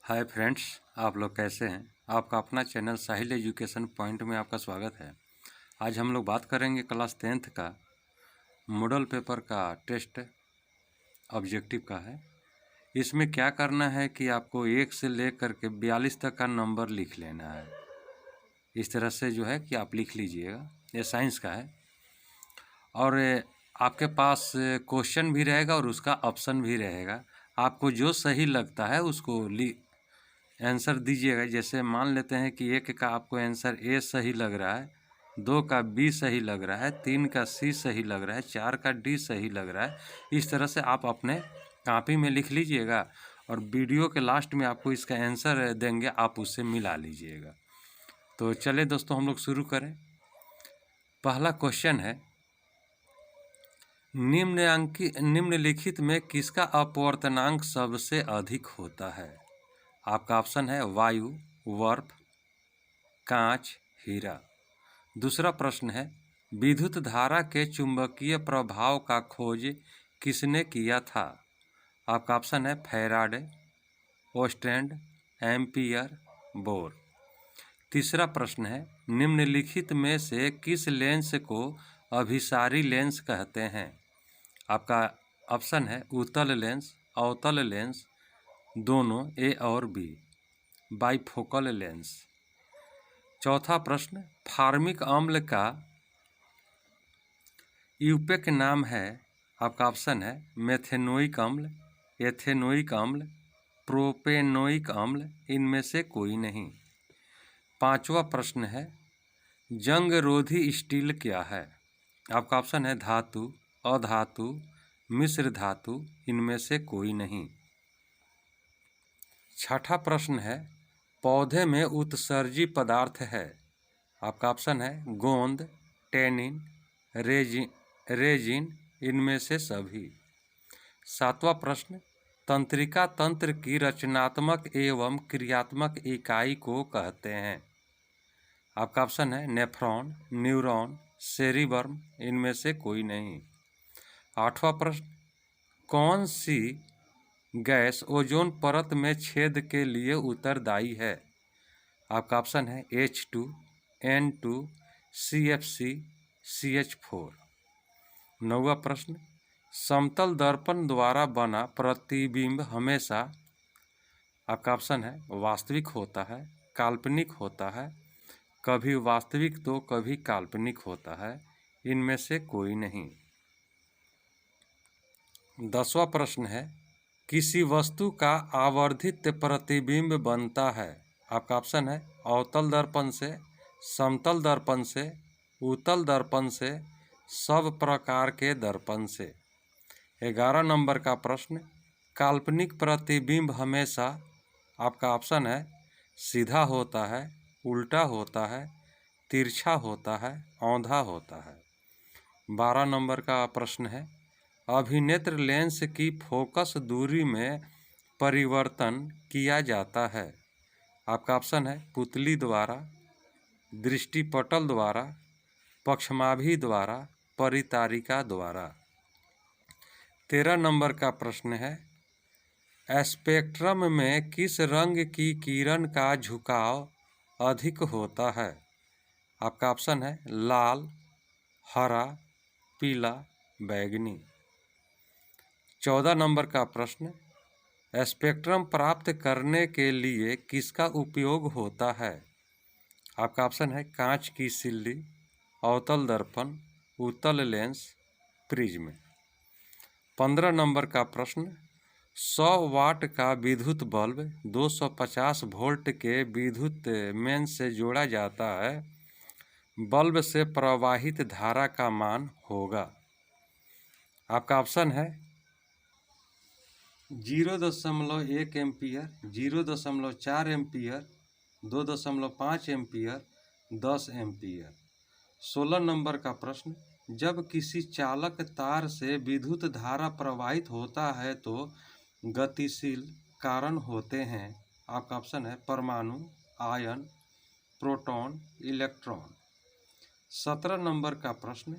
Hi friends, आप लोग कैसे हैं। आपका अपना चैनल साहिल एजुकेशन पॉइंट में आपका स्वागत है। आज हम लोग बात करेंगे क्लास 10th का मॉडल पेपर का टेस्ट ऑब्जेक्टिव का है। इसमें क्या करना है कि आपको 1 से लेकर के 42 तक का नंबर लिख लेना है। इस तरह से जो है कि आप लिख लीजिएगा। ये साइंस का है और आपके पास क्वेश्चन भी रहेगा और उसका ऑप्शन भी रहेगा। आपको जो सही लगता है उसको आंसर दीजिएगा। जैसे मान लेते हैं कि 1 का आपको आंसर ए सही लग रहा है, 2 का बी सही लग रहा है, 3 का सी सही लग रहा है, 4 का डी सही लग रहा है। इस तरह से आप अपने कॉपी में लिख लीजिएगा और वीडियो के लास्ट में आपको इसका आंसर देंगे, आप उससे मिला लीजिएगा। तो चलिए दोस्तों, हम लोग शुरू करें। पहला क्वेश्चन है, निम्नलिखित में किसका अपवर्तनांक सबसे अधिक होता है। आपका ऑप्शन है वायु, बर्फ, कांच, हीरा। दूसरा प्रश्न है, विद्युत धारा के चुंबकीय प्रभाव का खोज किसने किया था। आपका ऑप्शन है फैराडे, ओस्टेंड, एम्पियर, बोर। तीसरा प्रश्न है, निम्नलिखित में से किस लेंस को अभिसारी लेंस कहते हैं। आपका ऑप्शन है उत्तल लेंस, अवतल लेंस, दोनों ए और बी, बाइफोकल लेंस। चौथा प्रश्न, फार्मिक अम्ल का यूपेक नाम है। आपका ऑप्शन है मेथेनोइक अम्ल, एथेनोइक अम्ल, प्रोपेनोइक अम्ल, इनमें से कोई नहीं। पांचवा प्रश्न है, जंगरोधी स्टील क्या है। आपका ऑप्शन है धातु, अधातु, मिश्र धातु, इनमें से कोई नहीं। छठा प्रश्न है, पौधे में उत्सर्जी पदार्थ है। आपका ऑप्शन है गोंद, टेनिन, रेजिन, इनमें से सभी। सातवां प्रश्न, तंत्रिका तंत्र की रचनात्मक एवं क्रियात्मक इकाई को कहते हैं। आपका ऑप्शन है नेफ्रॉन, न्यूरॉन, सेरिबर्म, इनमें से कोई नहीं। आठवां प्रश्न, कौन सी गैस ओजोन परत में छेद के लिए उत्तरदायी है। आपका ऑप्शन है H2, N2, CFC, CH4। नौवां प्रश्न, समतल दर्पण द्वारा बना प्रतिबिंब हमेशा, आपका ऑप्शन है वास्तविक होता है, काल्पनिक होता है, कभी वास्तविक तो कभी काल्पनिक होता है, इनमें से कोई नहीं। 10वां प्रश्न है, किसी वस्तु का आवर्धित प्रतिबिंब बनता है। आपका ऑप्शन है अवतल दर्पण से, समतल दर्पण से, उत्तल दर्पण से, सब प्रकार के दर्पण से। 11 नंबर का प्रश्न, काल्पनिक प्रतिबिंब हमेशा, आपका ऑप्शन है सीधा होता है, उल्टा होता है, तिरछा होता है, औंधा होता है। 12 नंबर का प्रश्न है, अभिनेत्र लेंस की फोकस दूरी में परिवर्तन किया जाता है। आपका ऑप्शन है पुतली द्वारा, दृष्टिपटल द्वारा, पक्षमाभि द्वारा, परितारिका द्वारा। 13 नंबर का प्रश्न है, स्पेक्ट्रम में किस रंग की किरण का झुकाव अधिक होता है। आपका ऑप्शन है लाल, हरा, पीला, बैंगनी। 14 नंबर का प्रश्न, स्पेक्ट्रम प्राप्त करने के लिए किसका उपयोग होता है। आपका ऑप्शन है कांच की सिल्ली, अवतल दर्पण, उत्तल लेंस, प्रिज्म। 15 नंबर का प्रश्न, 100 वाट का विद्युत बल्ब 250 वोल्ट के विद्युत मेन से जोड़ा जाता है, बल्ब से प्रवाहित धारा का मान होगा। आपका ऑप्शन है 0.1 ampere, 0.4 ampere, 2.5 ampere, 10 ampere. 16 number का प्रश्न, जब किसी चालक तार से विद्युत धारा प्रवाहित होता है तो गतिशील कारण होते हैं। आपका ऑप्शन है परमाणु, आयन, प्रोटॉन, इलेक्ट्रॉन। 17 नंबर का प्रश्न,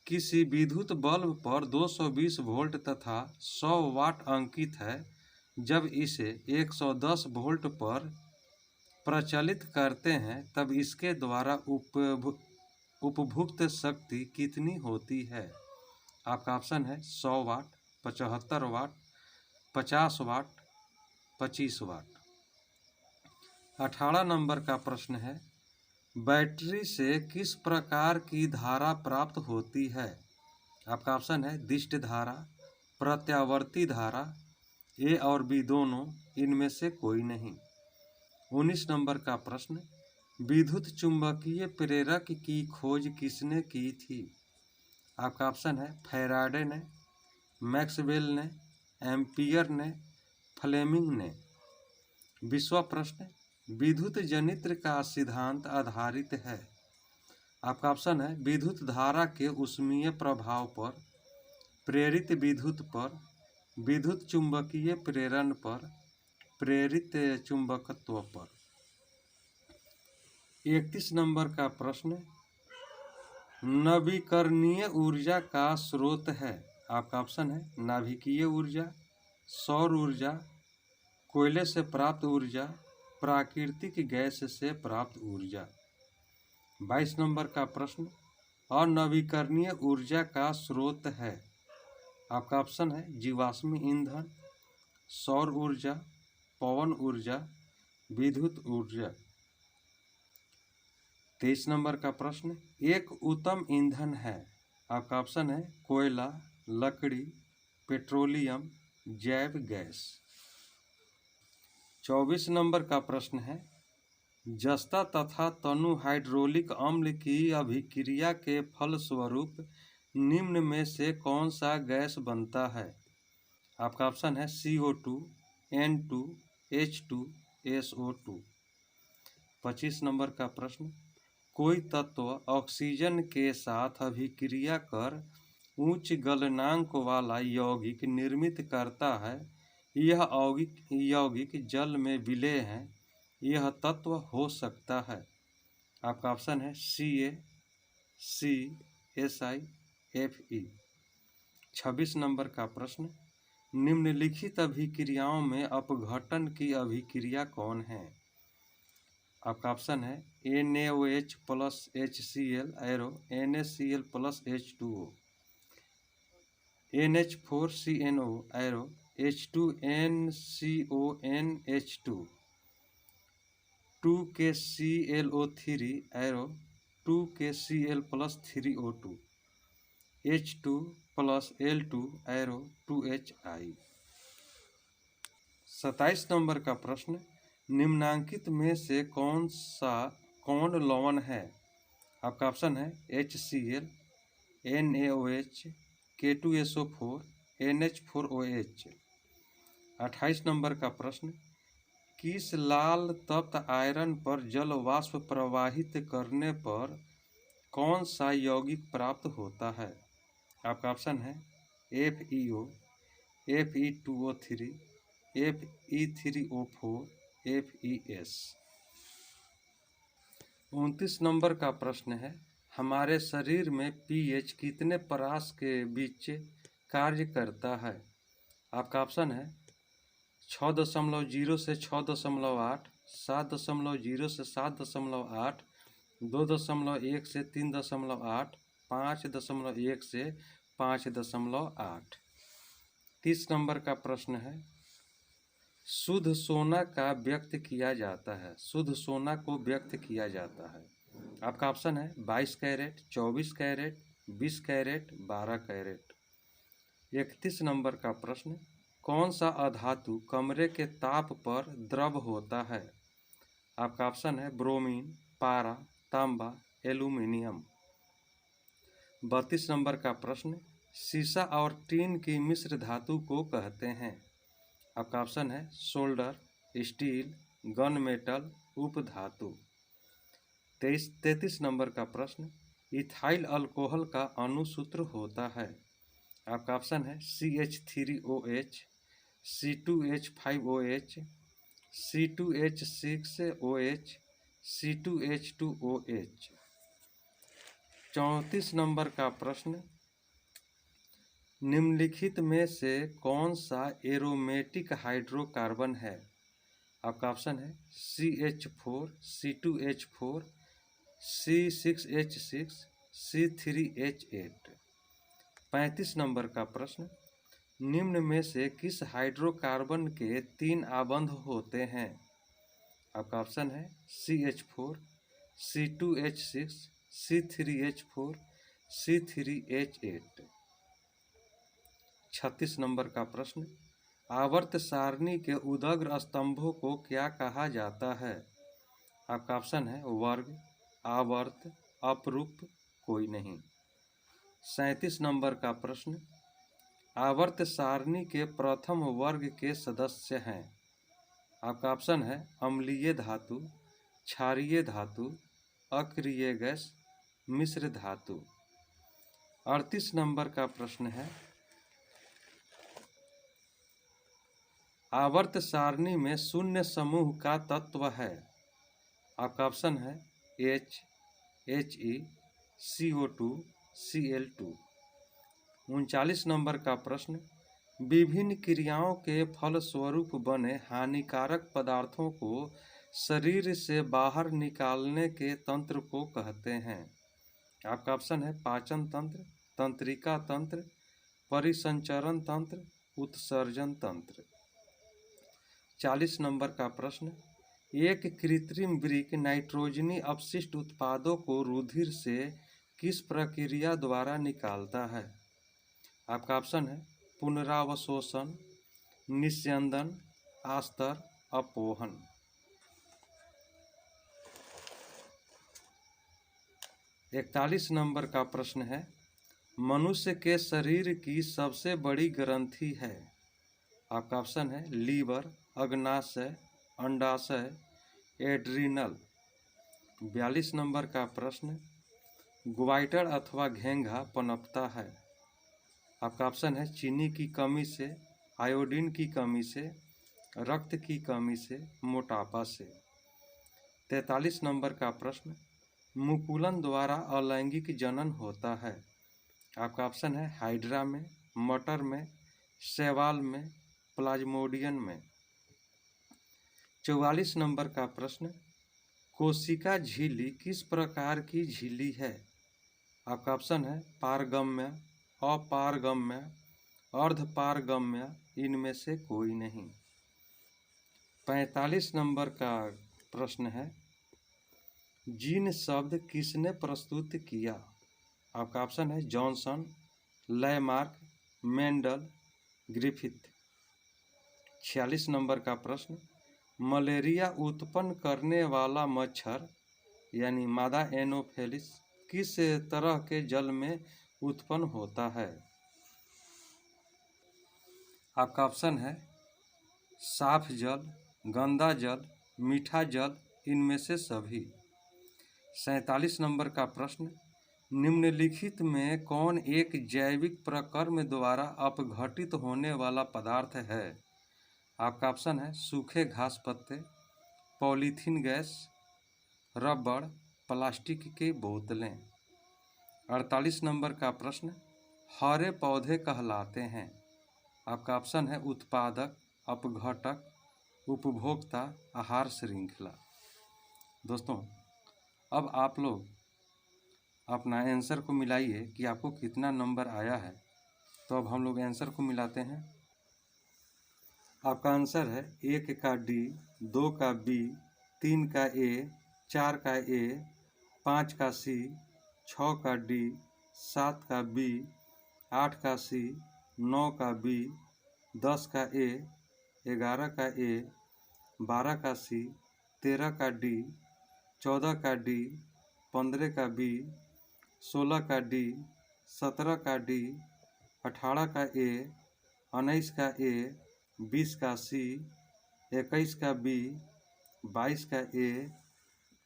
किसी विद्युत बल्ब पर 220 वोल्ट तथा 100 वाट अंकित है जब इसे 110 वोल्ट पर प्रचलित करते हैं तब इसके द्वारा उपभुक्त शक्ति कितनी होती है? आपका ऑप्शन है 100 वाट, 75 वाट, 50 वाट, 25 वाट। 18 नंबर का प्रश्न है, बैटरी से किस प्रकार की धारा प्राप्त होती है? आपका ऑप्शन है दिष्ट धारा, प्रत्यावर्ती धारा, ए और बी दोनों, इनमें से कोई नहीं। 19 नंबर का प्रश्न, विद्युत चुंबकीय प्रेरक की खोज किसने की थी? आपका ऑप्शन है फैराडे ने, मैक्सवेल ने, एम्पियर ने, फ्लेमिंग ने। 20वां प्रश्न, विद्युत जनित्र का सिद्धांत आधारित है। आपका ऑप्शन है विद्युत धारा के ऊष्मीय प्रभाव पर, प्रेरित विद्युत पर, विद्युत चुंबकीय प्रेरण पर, प्रेरित चुंबकत्व पर। 31 नंबर का प्रश्न, नवीकरणीय ऊर्जा का स्रोत है। आपका ऑप्शन है नाभिकीय ऊर्जा, सौर ऊर्जा, कोयले से प्राप्त ऊर्जा, प्राकृतिक गैस से प्राप्त ऊर्जा। 22 नंबर का प्रश्न, अनवीकरणीय ऊर्जा का स्रोत है। आपका ऑप्शन है जीवाश्मी ईंधन, सौर ऊर्जा, पवन ऊर्जा, विद्युत ऊर्जा। 23 नंबर का प्रश्न, एक उत्तम ईंधन है। आपका ऑप्शन है कोयला, लकड़ी, पेट्रोलियम, जैव गैस। 24 नंबर का प्रश्न है, जस्ता तथा तनु हाइड्रोलिक अम्ल की अभिक्रिया के फलस्वरूप निम्न में से कौन सा गैस बनता है? आपका ऑप्शन है CO2, N2, H2, SO2। 25 number का प्रश्न, कोई तत्व ऑक्सीजन के साथ अभिक्रिया कर उच्च गलनांक वाला यौगिक निर्मित करता है, यह यौगिक जल में विलेय है, यह तत्व हो सकता है। आपका ऑप्शन है Ca, C, Si, Fe। 26 number का प्रश्न, निम्नलिखित अभिक्रियाओं में अपघटन की अभिक्रिया कौन है? आपका ऑप्शन है NaOH plus HCl arrow NaCl plus H2O, NH4CNO arrow H2NCONH2, 2KClO3 arrow 2KCl plus 3O2, H2 plus L2 arrow 2HI। 27 number का प्रश्न, निम्नांकित में से कौन लवण है? आपका ऑप्शन है HCl, NaOH, K2SO4, NH4OH। 28 number का प्रश्न, किस लाल तप्त आयरन पर जल वाष्प प्रवाहित करने पर कौन सा यौगिक प्राप्त होता है? आपका ऑप्शन है FeO, Fe2O3, Fe3O4, FeS। 29 number का प्रश्न है, हमारे शरीर में pH कितने परास के बीच कार्य करता है? आपका ऑप्शन है 6.0 से 6.8, 7.0 से 7.8, 2.1 से 3.8, 5.1 से 5.8। 30 नंबर का प्रश्न है, शुद्ध सोना का व्यक्त किया जाता है, शुद्ध सोना को व्यक्त किया जाता है। आपका ऑप्शन है 22 carat, 24 carat, 20 carat, 12 carat. 31 number का प्रश्न, कौन सा अधातु कमरे के ताप पर द्रव होता है? आपका ऑप्शन है ब्रोमीन, पारा, तांबा, एल्यूमिनियम। 32 नंबर का प्रश्न, सीसा और टीन की मिश्र धातु को कहते हैं? आपका ऑप्शन है सोल्डर, स्टील, गन मेटल, उपधातु। 33 नंबर का प्रश्न, इथाइल अल्कोहल का अणुसूत्र होता है? आपका ऑप्शन है CH3OH, C2H5OH, C2H6OH, C2H2OH। 34 number का प्रश्न, निम्नलिखित में से कौन सा एरोमेटिक हाइड्रोकार्बन है? आपका ऑप्शन है CH4, C2H4, C6H6, C3H8। 35 number का प्रश्न, निम्न में से किस हाइड्रोकार्बन के 3 आबंध होते हैं? आपका ऑप्शन है CH4, C2H6, C3H4, C3H8। 36 number का प्रश्न, आवर्त सारणी के उदग्र स्तंभों को क्या कहा जाता है? आपका ऑप्शन है वर्ग, आवर्त, अपरूप, कोई नहीं। 37 नंबर का प्रश्न, आवर्त सारणी के प्रथम वर्ग के सदस्य हैं? आपका ऑप्शन है अम्लीय धातु, क्षारीय धातु, अक्रिय गैस, मिश्र धातु। 38 नंबर का प्रश्न है, आवर्त सारणी में शून्य समूह का तत्व है? आपका ऑप्शन है H, He, CO2, Cl2। 39 number का प्रश्न, विभिन्न क्रियाओं के फलस्वरूप बने हानिकारक पदार्थों को शरीर से बाहर निकालने के तंत्र को कहते हैं? आपका ऑप्शन है पाचन तंत्र, तंत्रिका तंत्र, परिसंचरण तंत्र, उत्सर्जन तंत्र। 40 नंबर का प्रश्न, एक कृत्रिम वृक्क नाइट्रोजनी अपशिष्ट उत्पादों को रुधिर से किस प्रक्रिया द्वारा निकालता है? आपका ऑप्शन है पुनरावशोषण, निस्यंदन, आस्तर, अपोहन। 41 नंबर का प्रश्न है, मनुष्य के शरीर की सबसे बड़ी ग्रंथि है? आपका ऑप्शन है लीवर, अग्नाशय, अंडाशय, एड्रिनल। 42 नंबर का प्रश्न, ग्वाइटर अथवा घेंघा पनपता है? आपका ऑप्शन है चीनी की कमी से, आयोडीन की कमी से, रक्त की कमी से, मोटापा से। 43 नंबर का प्रश्न, मुकुलन द्वारा अलैंगिक जनन होता है? आपका ऑप्शन है हाइड्रा में, मटर में, शैवाल में, प्लाज्मोडियम में। 44 नंबर का प्रश्न, कोशिका झिल्ली किस प्रकार की झिल्ली है? आपका ऑप्शन है पारगम्य, अपारगम्य, अर्धपारगम्य, इनमें से कोई नहीं। 45 नंबर का प्रश्न है, जीन शब्द किसने प्रस्तुत किया? आपका ऑप्शन है Johnson, Lamarck, Mendel, Griffith. 46 number का प्रश्न, मलेरिया उत्पन्न करने वाला मच्छर यानी मादा एनोफेलिस किस तरह के जल में उत्पन्न होता है? आपका ऑप्शन है साफ जल, गंदा जल, मीठा जल, इनमें से सभी। 47 नंबर का प्रश्न, निम्नलिखित में कौन एक जैविक प्रक्रम द्वारा अपघटित होने वाला पदार्थ है? आपका ऑप्शन है सूखे घास पत्ते, पॉलीथीन गैस, रबड़, प्लास्टिक की बोतलें। 48 नंबर का प्रश्न, हरे पौधे कहलाते हैं? आपका ऑप्शन है उत्पादक, अपघटक, उपभोक्ता, आहार श्रृंखला। दोस्तों, अब आप लोग अपना आंसर को मिलाइए कि आपको कितना नंबर आया है। तो अब हम लोग आंसर को मिलाते हैं। आपका आंसर है 1 का डी, 2 का बी, 3 का ए, 4 का ए, 5 का सी, 6 का डी, 7 का बी, 8 का सी, 9 का बी, 10 का ए, 11 का ए, 12 का सी, 13 का डी, 14 का डी, 15 का बी, 16 का डी, 17 का डी, 18 का ए, 19 का ए, 20 का सी, 21 का बी, 22 का ए,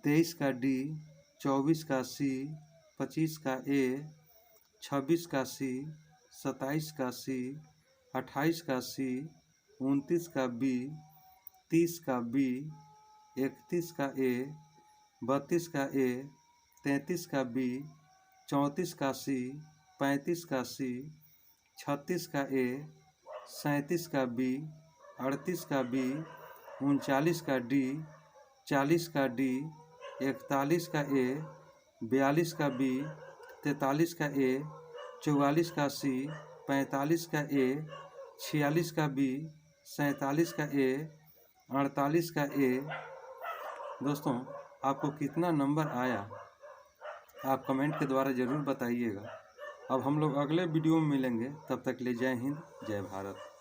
23 का डी, 24 का सी, 25 का ए, 26 का सी, 27 का सी, 28 का सी, 29 का बी, 30 का बी, 31 का ए, 32 का ए, 33 का बी, 34 का सी, 35 का सी, 36 का ए, 37 का बी, 38 का बी, 39 का डी, 40 का डी, 41 का ए, 42 का बी, 43 का ए, 44 का सी, 45 का ए, 46 का बी, 47 का ए, 48 का ए। दोस्तों, आपको कितना नंबर आया आप कमेंट के द्वारा ज़रूर बताइएगा। अब हम लोग अगले वीडियो में मिलेंगे, तब तक के लिए जय हिंद, जय भारत।